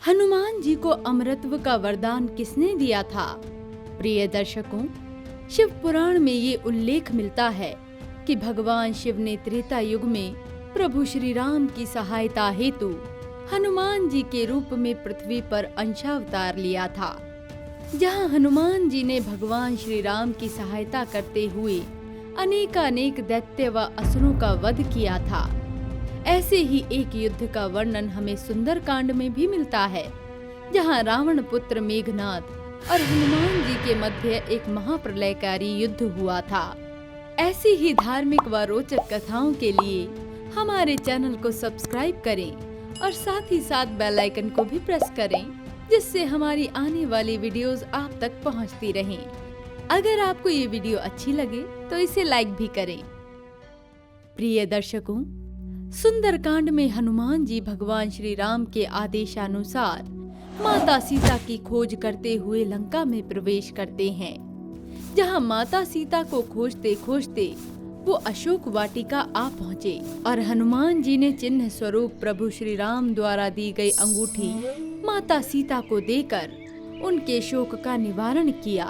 हनुमान जी को अमरत्व का वरदान किसने दिया था? प्रिय दर्शकों, शिव पुराण में ये उल्लेख मिलता है कि भगवान शिव ने त्रेता युग में प्रभु श्री राम की सहायता हेतु हनुमान जी के रूप में पृथ्वी पर अंशावतार लिया था, जहां हनुमान जी ने भगवान श्री राम की सहायता करते हुए अनेकानेक दैत्य व असुरों का वध किया था। ऐसे ही एक युद्ध का वर्णन हमें सुंदर कांड में भी मिलता है, जहां रावण पुत्र मेघनाद और हनुमान जी के मध्य एक महाप्रलयकारी युद्ध हुआ था। ऐसी ही धार्मिक व रोचक कथाओं के लिए हमारे चैनल को सब्सक्राइब करें और साथ ही साथ बेल आइकन को भी प्रेस करें, जिससे हमारी आने वाली वीडियोस आप तक पहुंचती रहें। अगर आपको ये वीडियो अच्छी लगे तो इसे लाइक भी करें। प्रिय दर्शकों, सुंदरकांड में हनुमान जी भगवान श्री राम के आदेशानुसार माता सीता की खोज करते हुए लंका में प्रवेश करते हैं, जहां माता सीता को खोजते खोजते वो अशोक वाटिका आ पहुँचे और हनुमान जी ने चिन्ह स्वरूप प्रभु श्री राम द्वारा दी गई अंगूठी माता सीता को देकर उनके शोक का निवारण किया।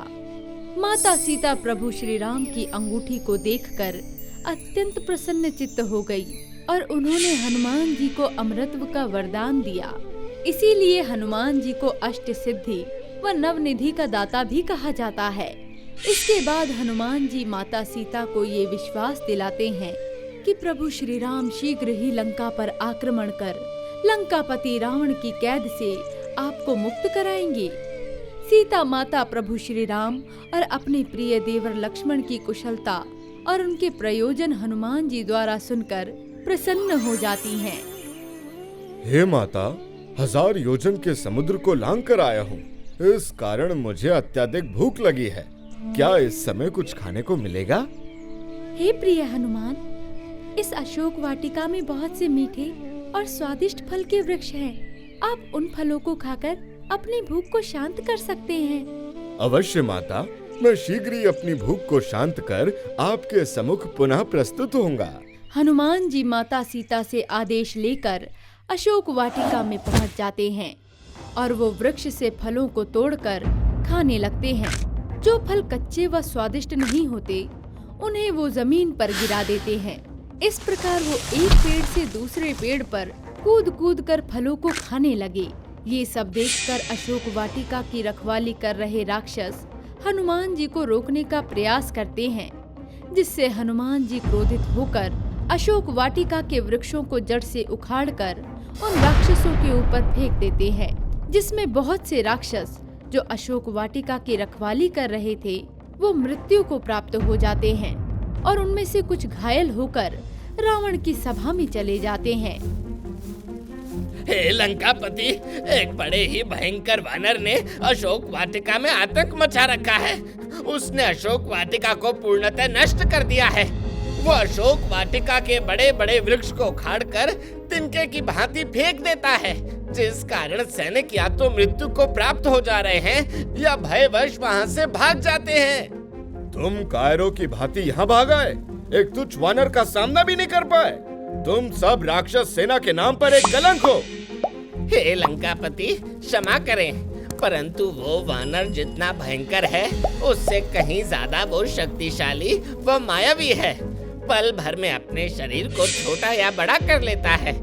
माता सीता प्रभु श्री राम की अंगूठी को देखकर अत्यंत प्रसन्न चित्त हो गई और उन्होंने हनुमान जी को अमरत्व का वरदान दिया। इसीलिए हनुमान जी को अष्ट सिद्धि व नवनिधि का दाता भी कहा जाता है। इसके बाद हनुमान जी माता सीता को ये विश्वास दिलाते हैं कि प्रभु श्री राम शीघ्र ही लंका पर आक्रमण कर लंकापति रावण की कैद से आपको मुक्त कराएंगे। सीता माता प्रभु श्री राम और अपने प्रिय देवर लक्ष्मण की कुशलता और उनके प्रयोजन हनुमान जी द्वारा सुनकर प्रसन्न हो जाती हैं। हे माता, 1000 योजन के समुद्र को लांग कर आया हूँ। इस कारण मुझे अत्यधिक भूख लगी है। क्या इस समय कुछ खाने को मिलेगा? हे प्रिय हनुमान, इस अशोक वाटिका में बहुत से मीठे और स्वादिष्ट फल के वृक्ष हैं। आप उन फलों को खाकर अपनी भूख को शांत कर सकते हैं। अवश्य माता, मैं शीघ्र ही अपनी भूख को शांत कर आपके सम्मुख पुनः प्रस्तुत होऊंगा। हनुमान जी माता सीता से आदेश लेकर अशोक वाटिका में पहुंच जाते हैं और वो वृक्ष से फलों को तोड़कर खाने लगते हैं। जो फल कच्चे व स्वादिष्ट नहीं होते, उन्हें वो जमीन पर गिरा देते हैं। इस प्रकार वो एक पेड़ से दूसरे पेड़ पर कूद कूद कर फलों को खाने लगे। ये सब देखकर अशोक वाटिका की रखवाली कर रहे राक्षस हनुमान जी को रोकने का प्रयास करते हैं, जिससे हनुमान जी क्रोधित होकर अशोक वाटिका के वृक्षों को जड़ से उखाड़कर उन राक्षसों के ऊपर फेंक देते हैं, जिसमें बहुत से राक्षस जो अशोक वाटिका की रखवाली कर रहे थे वो मृत्यु को प्राप्त हो जाते हैं और उनमें से कुछ घायल होकर रावण की सभा में चले जाते हैं। हे लंकापति, एक बड़े ही भयंकर वानर ने अशोक वाटिका में आतंक मचा रखा है। उसने अशोक वाटिका को पूर्णतः नष्ट कर दिया है। वो अशोक वाटिका के बड़े बड़े वृक्ष को उखाड़कर तिनके की भांति फेंक देता है, जिस कारण सैनिक या तो मृत्यु को प्राप्त हो जा रहे हैं या भयवश वहाँ से भाग जाते हैं। तुम कायरों की भांति यहाँ भाग आए, एक तुच्छ वानर का सामना भी नहीं कर पाए। तुम सब राक्षस सेना के नाम पर एक कलंक हो। हे लंकापति, क्षमा करें, परंतु वो वानर जितना भयंकर है उससे कहीं ज्यादा वो शक्तिशाली व मायावी है। पल भर में अपने शरीर को छोटा या बड़ा कर लेता है,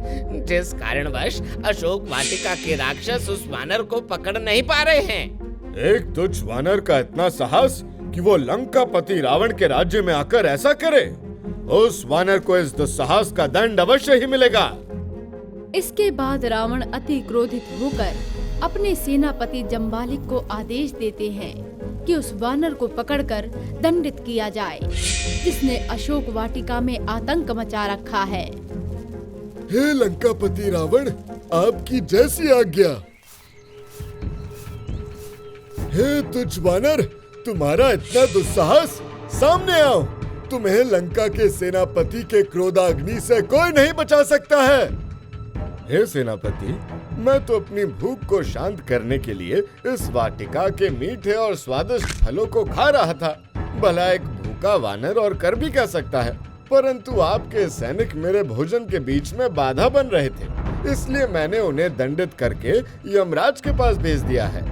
जिस कारणवश अशोक वाटिका के राक्षस उस वानर को पकड़ नहीं पा रहे हैं। एक तुच्छ वानर का इतना साहस कि वो लंकापति रावण के राज्य में आकर ऐसा करे। उस वानर को इस दुस्साहस का दंड अवश्य ही मिलेगा। इसके बाद रावण अति क्रोधित होकर अपने सेनापति जम्बालिक को आदेश देते हैं कि उस वानर को पकड़कर दंडित किया जाए, जिसने अशोक वाटिका में आतंक मचा रखा है। हे लंकापति रावण, आपकी जैसी आज्ञा। हे तुच्छ वानर, तुम्हारा इतना दुस्साहस, सामने आओ। तुम्हें लंका के सेनापति के क्रोधाग्नि से कोई नहीं बचा सकता है। हे सेनापति, मैं तो अपनी भूख को शांत करने के लिए इस वाटिका के मीठे और स्वादिष्ट फलों को खा रहा था। भला एक भूखा वानर और कर भी क्या सकता है। परंतु आपके सैनिक मेरे भोजन के बीच में बाधा बन रहे थे, इसलिए मैंने उन्हें दंडित करके यमराज के पास भेज दिया है।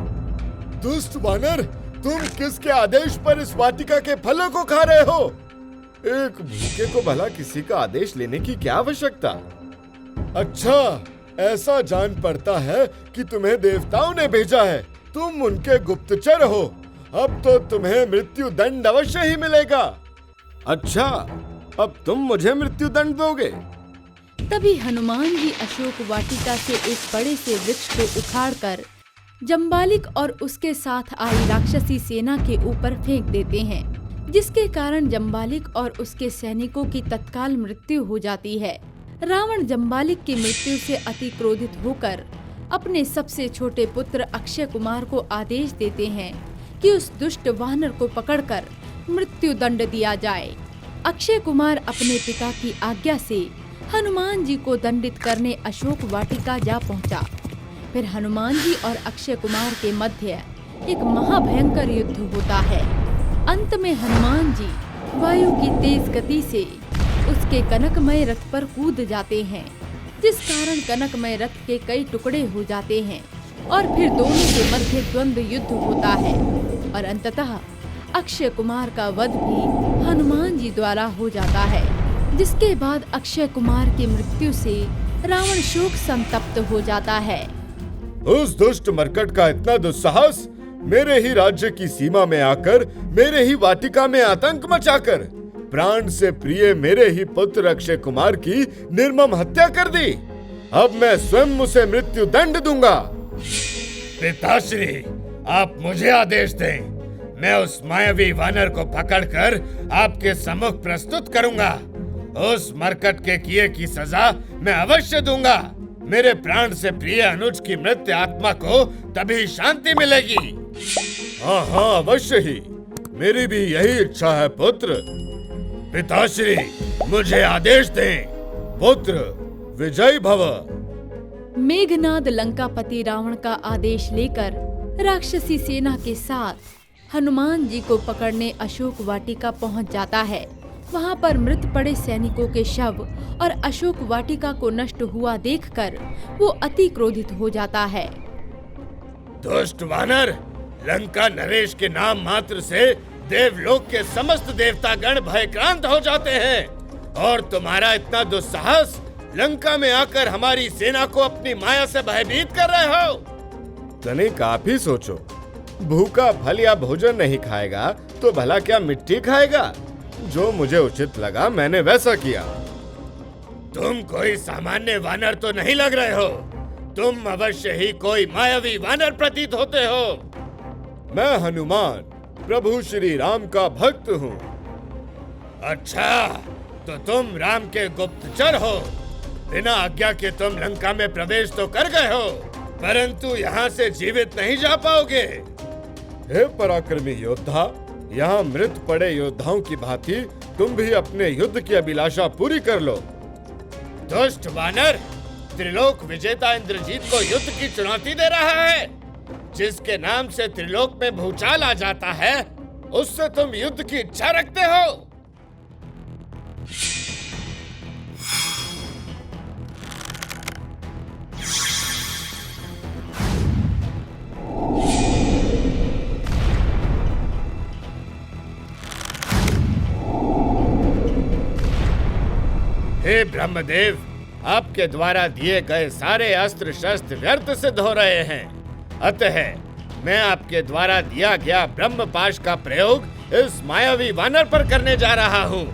दुष्ट वानर, तुम किसके आदेश पर इस वाटिका के फलों को खा रहे हो? एक भूखे को भला किसी का आदेश लेने की क्या आवश्यकता? अच्छा, ऐसा जान पड़ता है कि तुम्हें देवताओं ने भेजा है। तुम उनके गुप्तचर हो। अब तो तुम्हें मृत्यु दंड अवश्य ही मिलेगा। अच्छा, अब तुम मुझे मृत्यु दंड दोगे? तभी हनुमान जी अशोक वाटिका से एक बड़े से वृक्ष को उखाड़कर जम्बालिक और उसके साथ आई राक्षसी सेना के ऊपर फेंक देते हैं, जिसके कारण जम्बालिक और उसके सैनिकों की तत्काल मृत्यु हो जाती है। रावण जम्बालिक की मृत्यु से अति क्रोधित होकर अपने सबसे छोटे पुत्र अक्षय कुमार को आदेश देते हैं कि उस दुष्ट वानर को पकड़कर मृत्यु दंड दिया जाए। अक्षय कुमार अपने पिता की आज्ञा से हनुमान जी को दंडित करने अशोक वाटिका जा पहुंचा। फिर हनुमान जी और अक्षय कुमार के मध्य एक महाभयंकर युद्ध होता है। अंत में हनुमान जी वायु की तेज गति से उसके कनकमय रथ पर कूद जाते हैं, जिस कारण कनकमय रथ के कई टुकड़े हो जाते हैं और फिर दोनों के मध्य द्वंद्व युद्ध होता है और अंततः अक्षय कुमार का वध भी हनुमान जी द्वारा हो जाता है, जिसके बाद अक्षय कुमार की मृत्यु से रावण शोक संतप्त हो जाता है। उस दुष्ट मरकट का इतना दुस्साहस, मेरे ही राज्य की सीमा में आकर मेरे ही वाटिका में आतंक मचाकर प्राण से प्रिय मेरे ही पुत्र अक्षय कुमार की निर्मम हत्या कर दी। अब मैं स्वयं उसे मृत्यु दंड दूंगा। पिताश्री, आप मुझे आदेश दें, मैं उस मायावी वानर को पकड़कर आपके सम्मुख प्रस्तुत करूंगा। उस मरकट के किए की सजा मैं अवश्य दूंगा। मेरे प्राण से प्रिय अनुज की मृत आत्मा को तभी शांति मिलेगी। हाँ, अवश्य ही। मेरी भी यही इच्छा है पुत्र। पिताश्री, मुझे आदेश दें। पुत्र विजयी भव। मेघनाद लंकापति रावण का आदेश लेकर राक्षसी सेना के साथ हनुमान जी को पकड़ने अशोक वाटिका पहुंच जाता है। वहां पर मृत पड़े सैनिकों के शव और अशोक वाटिका को नष्ट हुआ देखकर वो अति क्रोधित हो जाता है। दुष्ट वानर, लंका नरेश के नाम मात्र से देवलोक के समस्त देवतागण भयक्रांत हो जाते हैं और तुम्हारा इतना दुस्साहस, लंका में आकर हमारी सेना को अपनी माया से भयभीत कर रहे हो। तनिक आप ही सोचो, भूखा फल या भोजन नहीं खाएगा तो भला क्या मिट्टी खाएगा? जो मुझे उचित लगा मैंने वैसा किया। तुम कोई सामान्य वानर तो नहीं लग रहे हो। तुम अवश्य ही कोई मायावी वानर प्रतीत होते हो। मैं हनुमान, प्रभु श्री राम का भक्त हूँ। अच्छा, तो तुम राम के गुप्तचर हो। बिना आज्ञा के तुम लंका में प्रवेश तो कर गए हो, परंतु यहाँ से जीवित नहीं जा पाओगे। हे पराक्रमी योद्धा, यहाँ मृत पड़े योद्धाओं की भांति तुम भी अपने युद्ध की अभिलाषा पूरी कर लो। दुष्ट वानर, त्रिलोक विजेता इंद्रजीत को युद्ध की चुनौती दे रहा है। जिसके नाम से त्रिलोक में भूचाल आ जाता है, उससे तुम युद्ध की इच्छा रखते हो। हे ब्रह्मदेव, आपके द्वारा दिए गए सारे अस्त्र शस्त्र व्यर्थ सिद्ध हो रहे हैं। अतः मैं आपके द्वारा दिया गया ब्रह्मपाश का प्रयोग इस मायावी वानर पर करने जा रहा हूँ।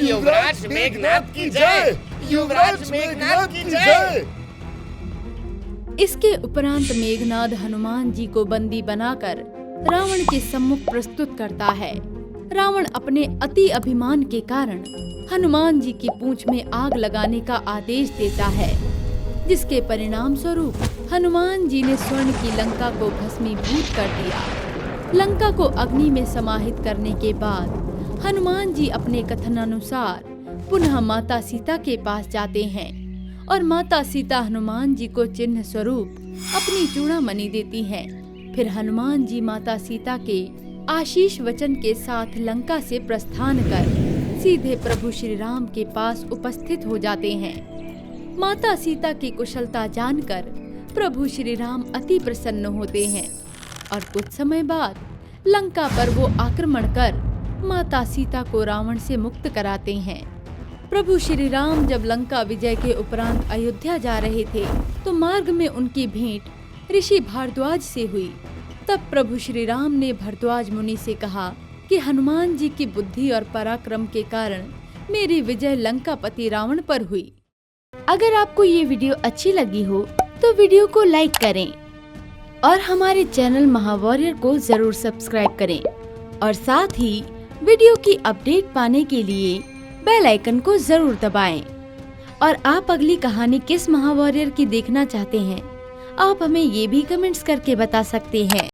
युवराज मेघनाद की जय! युवराज मेघनाद की जय! इसके उपरांत मेघनाद हनुमान जी को बंदी बनाकर रावण के सम्मुख प्रस्तुत करता है। रावण अपने अति अभिमान के कारण हनुमान जी की पूंछ में आग लगाने का आदेश देता है, जिसके परिणाम स्वरूप हनुमान जी ने स्वर्ण की लंका को भस्मीभूत कर दिया। लंका को अग्नि में समाहित करने के बाद हनुमान जी अपने कथन अनुसार पुनः माता सीता के पास जाते हैं और माता सीता हनुमान जी को चिन्ह स्वरूप अपनी चूड़ामणि देती हैं। फिर हनुमान जी माता सीता के आशीष वचन के साथ लंका से प्रस्थान कर सीधे प्रभु श्री राम के पास उपस्थित हो जाते हैं। माता सीता की कुशलता जानकर प्रभु श्री राम अति प्रसन्न होते हैं और कुछ समय बाद लंका पर वो आक्रमण कर माता सीता को रावण से मुक्त कराते हैं। प्रभु श्री राम जब लंका विजय के उपरांत अयोध्या जा रहे थे तो मार्ग में उनकी भेंट ऋषि भारद्वाज से हुई। तब प्रभु श्री राम ने भारद्वाज मुनि से कहा कि हनुमान जी की बुद्धि और पराक्रम के कारण मेरी विजय लंकापति रावण पर हुई। अगर आपको ये वीडियो अच्छी लगी हो तो वीडियो को लाइक करें और हमारे चैनल महावॉरियर को जरूर सब्सक्राइब करें और साथ ही वीडियो की अपडेट पाने के लिए बेल आइकन को जरूर दबाएं। और आप अगली कहानी किस महावॉरियर की देखना चाहते हैं, आप हमें ये भी कमेंट्स करके बता सकते हैं।